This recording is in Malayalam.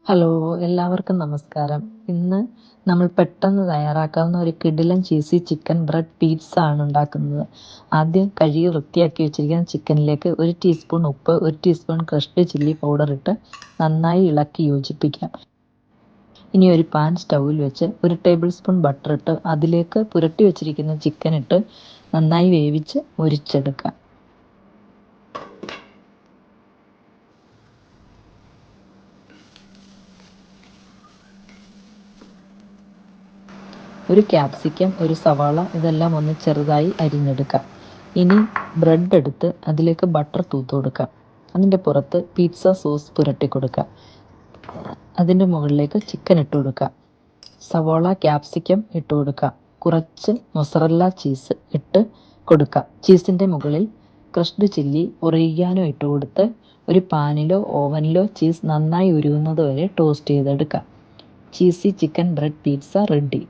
ഹലോ, എല്ലാവർക്കും നമസ്കാരം. ഇന്ന് നമ്മൾ പെട്ടെന്ന് തയ്യാറാക്കാവുന്ന ഒരു കിടിലൻ ചീസി ചിക്കൻ ബ്രെഡ് പീറ്റ്സ ആണ് ഉണ്ടാക്കുന്നത്. ആദ്യം കഴുകി വൃത്തിയാക്കി വെച്ചിരിക്കുന്ന ചിക്കനിലേക്ക് 1 ടീസ്പൂൺ ഉപ്പ്, 1 ടീസ്പൂൺ ക്രഷ്ഡ് ചില്ലി പൗഡർ ഇട്ട് നന്നായി ഇളക്കി യോജിപ്പിക്കാം. ഇനി ഒരു പാൻ സ്റ്റൗവിൽ വെച്ച് 1 ടേബിൾ സ്പൂൺ ബട്ടർ ഇട്ട് അതിലേക്ക് പുരട്ടി വെച്ചിരിക്കുന്ന ചിക്കൻ ഇട്ട് നന്നായി വേവിച്ച് മൊരിച്ചെടുക്കാം. ഒരു ക്യാപ്സിക്കം, ഒരു സവാള ഇതെല്ലാം ഒന്ന് ചെറുതായി അരിഞ്ഞെടുക്കാം. ഇനി ബ്രെഡ് എടുത്ത് അതിലേക്ക് ബട്ടർ തൂത്ത് കൊടുക്കാം. അതിൻ്റെ പുറത്ത് പിസ്സ സോസ് പുരട്ടി കൊടുക്കാം. അതിൻ്റെ മുകളിലേക്ക് ചിക്കൻ ഇട്ട് കൊടുക്കാം. സവാള, ക്യാപ്സിക്കം ഇട്ട് കൊടുക്കാം. കുറച്ച് മൊസറല്ല ചീസ് ഇട്ട് കൊടുക്കാം. ചീസിൻ്റെ മുകളിൽ ക്രഷ്ഡ് ചില്ലി, ഒറിഗാനോ ഇട്ട് കൊടുത്ത് ഒരു പാനിലോ ഓവനിലോ ചീസ് നന്നായി ഉരുകുന്നത് വരെ ടോസ്റ്റ് ചെയ്തെടുക്കാം. Cheesy chicken bread pizza ready.